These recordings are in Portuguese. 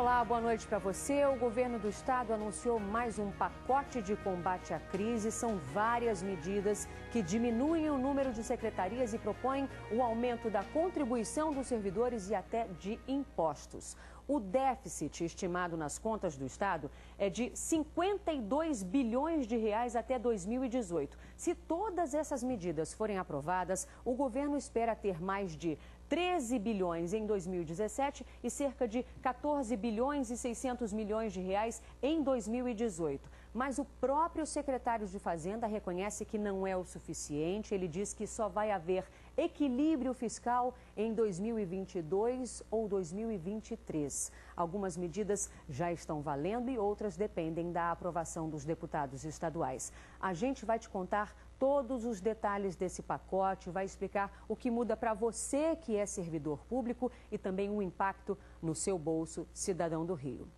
Olá, boa noite para você. O governo do estado anunciou mais um pacote de combate à crise. São várias medidas que diminuem o número de secretarias e propõem o aumento da contribuição dos servidores e até de impostos. O déficit estimado nas contas do estado é de 52 bilhões de reais até 2018. Se todas essas medidas forem aprovadas, o governo espera ter mais de 13 bilhões em 2017 e cerca de 14 bilhões e 600 milhões de reais em 2018. Mas o próprio secretário de Fazenda reconhece que não é o suficiente. Ele diz que só vai haver equilíbrio fiscal em 2022 ou 2023. Algumas medidas já estão valendo e outras dependem da aprovação dos deputados estaduais. A gente vai te contar todos os detalhes desse pacote, vai explicar o que muda para você que é servidor público e também o impacto no seu bolso, cidadão do Rio.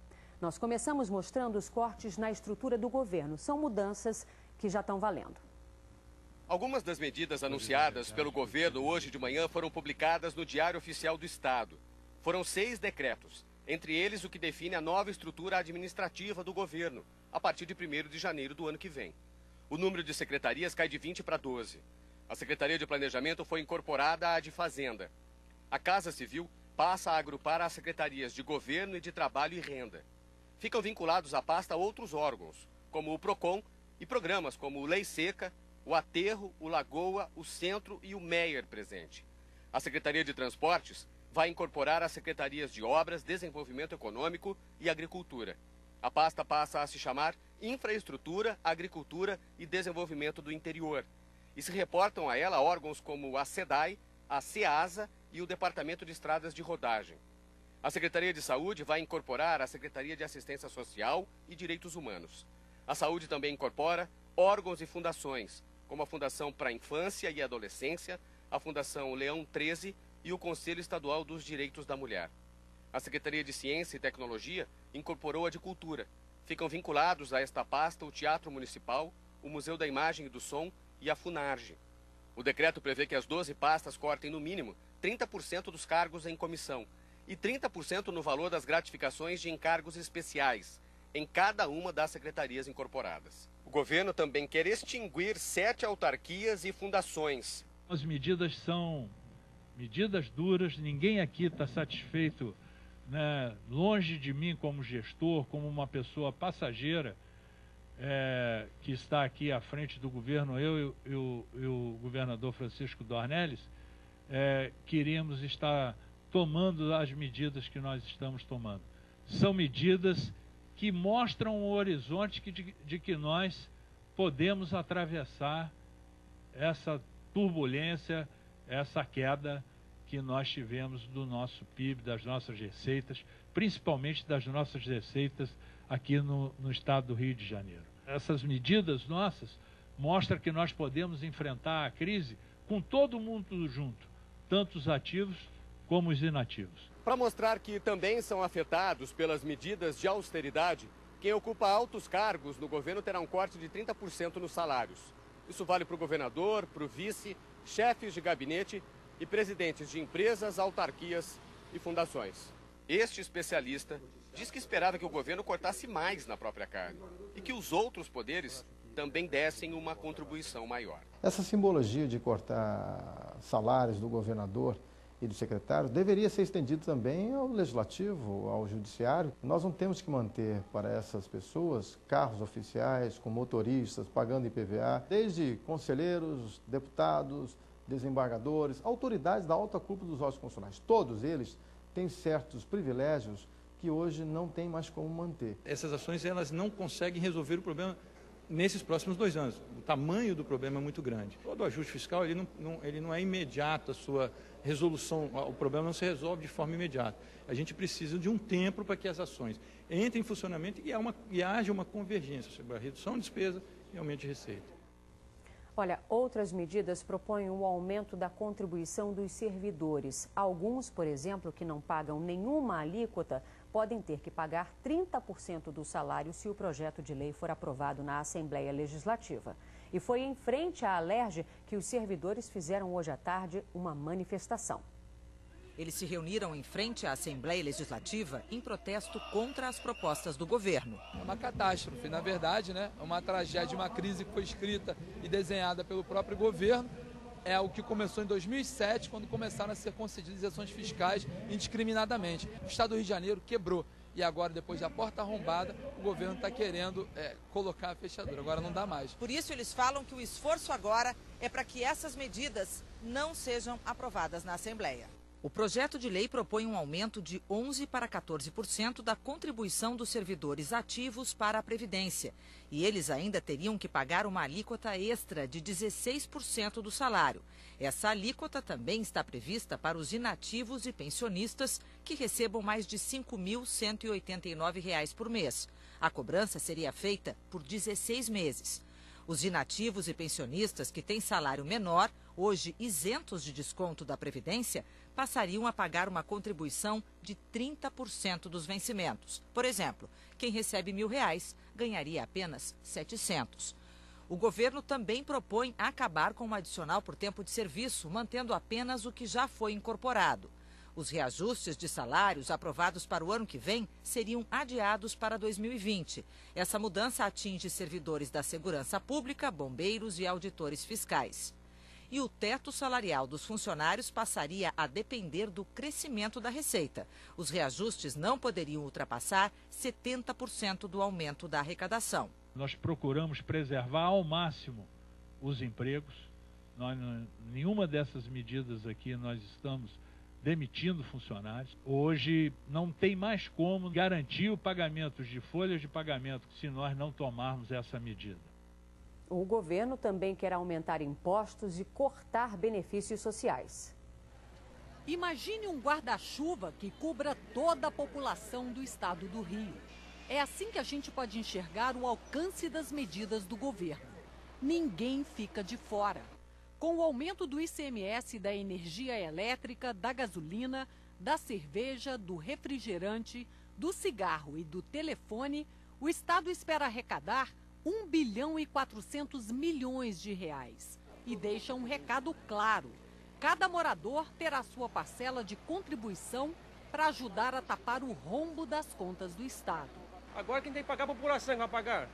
Nós começamos mostrando os cortes na estrutura do governo. São mudanças que já estão valendo. Algumas das medidas anunciadas pelo governo hoje de manhã foram publicadas no Diário Oficial do Estado. Foram 6 decretos, entre eles o que define a nova estrutura administrativa do governo, a partir de 1º de janeiro do ano que vem. O número de secretarias cai de 20 para 12. A Secretaria de Planejamento foi incorporada à de Fazenda. A Casa Civil passa a agrupar as secretarias de Governo e de Trabalho e Renda. Ficam vinculados à pasta outros órgãos, como o PROCON, e programas como o Lei Seca, o Aterro, o Lagoa, o Centro e o Meier Presente. A Secretaria de Transportes vai incorporar as secretarias de Obras, Desenvolvimento Econômico e Agricultura. A pasta passa a se chamar Infraestrutura, Agricultura e Desenvolvimento do Interior. E se reportam a ela órgãos como a SEDAI, a SEASA e o Departamento de Estradas de Rodagem. A Secretaria de Saúde vai incorporar a Secretaria de Assistência Social e Direitos Humanos. A Saúde também incorpora órgãos e fundações, como a Fundação para a Infância e Adolescência, a Fundação Leão 13 e o Conselho Estadual dos Direitos da Mulher. A Secretaria de Ciência e Tecnologia incorporou a de Cultura. Ficam vinculados a esta pasta o Teatro Municipal, o Museu da Imagem e do Som e a FUNARGE. O decreto prevê que as 12 pastas cortem no mínimo 30% dos cargos em comissão e 30% no valor das gratificações de encargos especiais em cada uma das secretarias incorporadas. O governo também quer extinguir 7 autarquias e fundações. As medidas são medidas duras, ninguém aqui está satisfeito, né? Longe de mim como gestor, como uma pessoa passageira que está aqui à frente do governo, eu e o governador Francisco Dornelles, queríamos estar tomando as medidas que nós estamos tomando. São medidas que mostram o horizonte de que nós podemos atravessar essa turbulência, essa queda que nós tivemos do nosso PIB, das nossas receitas, principalmente das nossas receitas aqui no estado do Rio de Janeiro. Essas medidas nossas mostram que nós podemos enfrentar a crise com todo mundo junto, tanto os ativos como os inativos. Para mostrar que também são afetados pelas medidas de austeridade, quem ocupa altos cargos no governo terá um corte de 30% nos salários. Isso vale para o governador, para o vice, chefes de gabinete e presidentes de empresas, autarquias e fundações. Este especialista diz que esperava que o governo cortasse mais na própria carne e que os outros poderes também dessem uma contribuição maior. Essa simbologia de cortar salários do governador e do secretário deveria ser estendido também ao legislativo, ao judiciário. Nós não temos que manter para essas pessoas carros oficiais com motoristas pagando IPVA, desde conselheiros, deputados, desembargadores, autoridades da alta cúpula dos órgãos constitucionais. Todos eles têm certos privilégios que hoje não tem mais como manter. Essas ações elas não conseguem resolver o problema nesses próximos 2 anos. O tamanho do problema é muito grande. Todo ajuste fiscal ele não é imediato a sua resolução, o problema não se resolve de forma imediata. A gente precisa de um tempo para que as ações entrem em funcionamento e haja uma convergência sobre a redução de despesa e aumento de receita. Olha, outras medidas propõem o aumento da contribuição dos servidores. Alguns, por exemplo, que não pagam nenhuma alíquota, podem ter que pagar 30% do salário se o projeto de lei for aprovado na Assembleia Legislativa. E foi em frente à Alerj que os servidores fizeram hoje à tarde uma manifestação. Eles se reuniram em frente à Assembleia Legislativa em protesto contra as propostas do governo. É uma catástrofe, na verdade, né? É uma tragédia, uma crise que foi escrita e desenhada pelo próprio governo. É o que começou em 2007, quando começaram a ser concedidas isenções fiscais indiscriminadamente. O Estado do Rio de Janeiro quebrou. E agora, depois da porta arrombada, o governo está querendo colocar a fechadura. Agora não dá mais. Por isso, eles falam que o esforço agora é para que essas medidas não sejam aprovadas na Assembleia. O projeto de lei propõe um aumento de 11% para 14% da contribuição dos servidores ativos para a Previdência. E eles ainda teriam que pagar uma alíquota extra de 16% do salário. Essa alíquota também está prevista para os inativos e pensionistas que recebam mais de R$ 5.189 por mês. A cobrança seria feita por 16 meses. Os inativos e pensionistas que têm salário menor, hoje isentos de desconto da Previdência, passariam a pagar uma contribuição de 30% dos vencimentos. Por exemplo, quem recebe R$ 1.000 ganharia apenas 700. O governo também propõe acabar com o adicional por tempo de serviço, mantendo apenas o que já foi incorporado. Os reajustes de salários aprovados para o ano que vem seriam adiados para 2020. Essa mudança atinge servidores da segurança pública, bombeiros e auditores fiscais. E o teto salarial dos funcionários passaria a depender do crescimento da receita. Os reajustes não poderiam ultrapassar 70% do aumento da arrecadação. Nós procuramos preservar ao máximo os empregos. Nenhuma dessas medidas aqui nós estamos demitindo funcionários. Hoje não tem mais como garantir o pagamento de folhas de pagamento se nós não tomarmos essa medida. O governo também quer aumentar impostos e cortar benefícios sociais. Imagine um guarda-chuva que cubra toda a população do estado do Rio. É assim que a gente pode enxergar o alcance das medidas do governo. Ninguém fica de fora. Com o aumento do ICMS, da energia elétrica, da gasolina, da cerveja, do refrigerante, do cigarro e do telefone, o Estado espera arrecadar R$ 1,4 bilhão e deixa um recado claro. Cada morador terá sua parcela de contribuição para ajudar a tapar o rombo das contas do Estado. Agora quem tem que pagar a população vai pagar?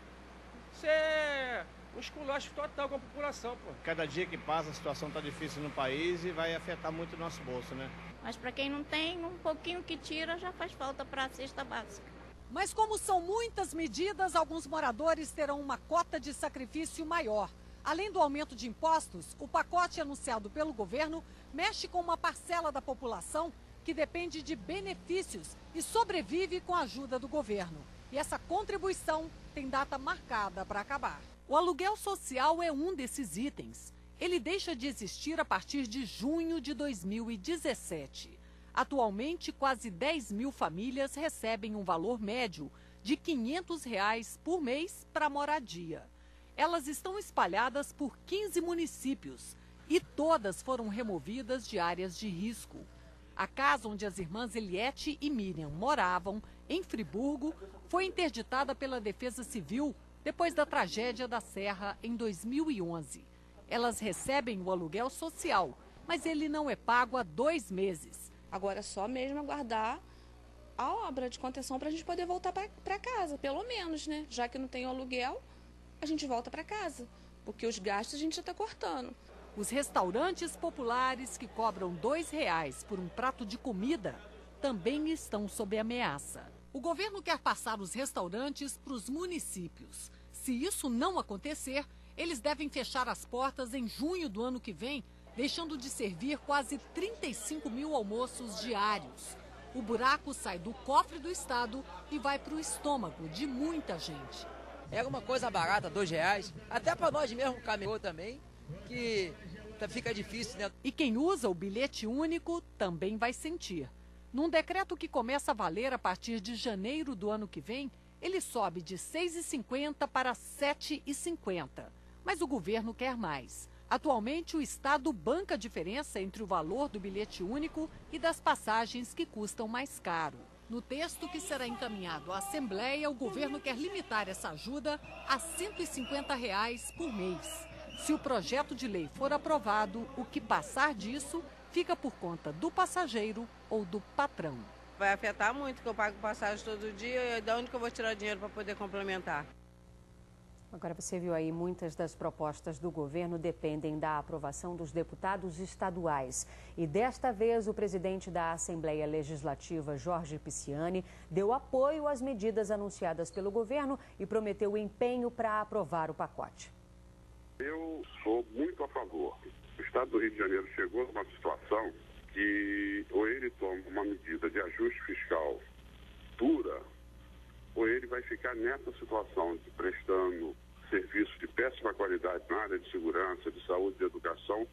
Isso é um esculacho total com a população, pô. Cada dia que passa a situação está difícil no país e vai afetar muito o nosso bolso, né? Mas para quem não tem, um pouquinho que tira já faz falta para a cesta básica. Mas como são muitas medidas, alguns moradores terão uma cota de sacrifício maior. Além do aumento de impostos, o pacote anunciado pelo governo mexe com uma parcela da população que depende de benefícios e sobrevive com a ajuda do governo. E essa contribuição tem data marcada para acabar. O aluguel social é um desses itens. Ele deixa de existir a partir de junho de 2017. Atualmente, quase 10 mil famílias recebem um valor médio de R$ 500 por mês para moradia. Elas estão espalhadas por 15 municípios e todas foram removidas de áreas de risco. A casa onde as irmãs Eliette e Miriam moravam, em Friburgo, foi interditada pela Defesa Civil depois da tragédia da Serra em 2011. Elas recebem o aluguel social, mas ele não é pago há 2 meses. Agora é só mesmo aguardar a obra de contenção para a gente poder voltar para casa, pelo menos, né? Já que não tem o aluguel, a gente volta para casa, porque os gastos a gente já está cortando. Os restaurantes populares que cobram R$ 2 por um prato de comida também estão sob ameaça. O governo quer passar os restaurantes para os municípios. Se isso não acontecer, eles devem fechar as portas em junho do ano que vem, deixando de servir quase 35 mil almoços diários. O buraco sai do cofre do Estado e vai para o estômago de muita gente. É uma coisa barata, R$ 2, até para nós mesmo, caminhou também, que fica difícil, né? E quem usa o bilhete único também vai sentir. Num decreto que começa a valer a partir de janeiro do ano que vem, ele sobe de R$ 6,50 para R$ 7,50. Mas o governo quer mais. Atualmente, o Estado banca a diferença entre o valor do bilhete único e das passagens que custam mais caro. No texto que será encaminhado à Assembleia, o governo quer limitar essa ajuda a R$ 150 por mês. Se o projeto de lei for aprovado, o que passar disso fica por conta do passageiro ou do patrão. Vai afetar muito, porque eu pago passagem todo dia, e de onde que eu vou tirar dinheiro para poder complementar? Agora você viu aí, muitas das propostas do governo dependem da aprovação dos deputados estaduais. E desta vez o presidente da Assembleia Legislativa, Jorge Pisciani, deu apoio às medidas anunciadas pelo governo e prometeu empenho para aprovar o pacote. Eu sou muito a favor. O estado do Rio de Janeiro chegou numa situação que ou ele toma uma medida de ajuste fiscal dura, ou ele vai ficar nessa situação de prestando serviço de péssima qualidade na área de segurança, de saúde e de educação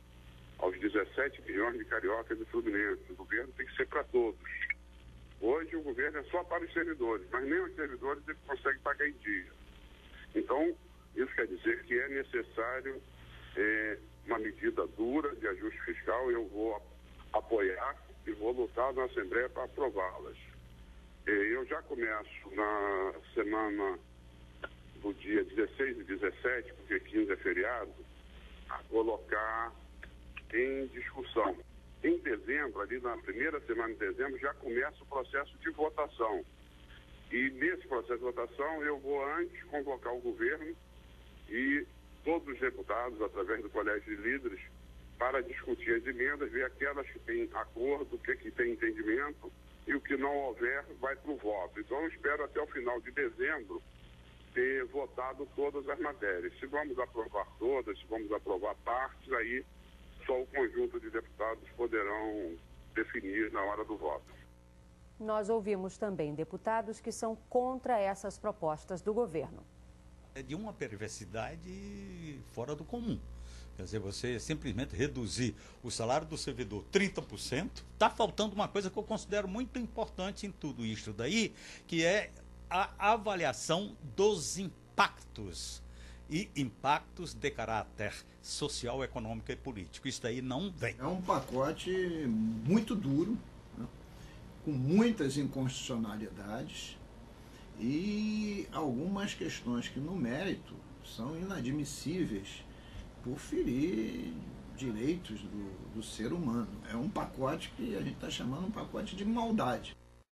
aos 17 milhões de cariocas e fluminenses. O governo tem que ser para todos. Hoje o governo é só para os servidores, mas nem os servidores ele consegue pagar em dia. Então, isso quer dizer que é necessário uma medida dura de ajuste fiscal. Eu vou apoiar e vou lutar na Assembleia para aprová-las. Eu já começo na semana do dia 16 e 17, porque 15 é feriado, a colocar em discussão. Em dezembro, ali na primeira semana de dezembro, já começa o processo de votação. E nesse processo de votação eu vou antes convocar o governo e todos os deputados, através do Colégio de Líderes, para discutir as emendas, ver aquelas que têm acordo, o que tem entendimento, e o que não houver vai para o voto. Então eu espero até o final de dezembro ter votado todas as matérias. Se vamos aprovar todas, se vamos aprovar partes, aí só o conjunto de deputados poderão definir na hora do voto. Nós ouvimos também deputados que são contra essas propostas do governo. É de uma perversidade fora do comum. Quer dizer, você simplesmente reduzir o salário do servidor 30%, está faltando uma coisa que eu considero muito importante em tudo isso daí, que é a avaliação dos impactos. E impactos de caráter social, econômico e político. Isso daí não vem. É um pacote muito duro, né, com muitas inconstitucionalidades e algumas questões que, no mérito, são inadmissíveis por ferir direitos do ser humano. É um pacote que a gente está chamando um pacote de maldade.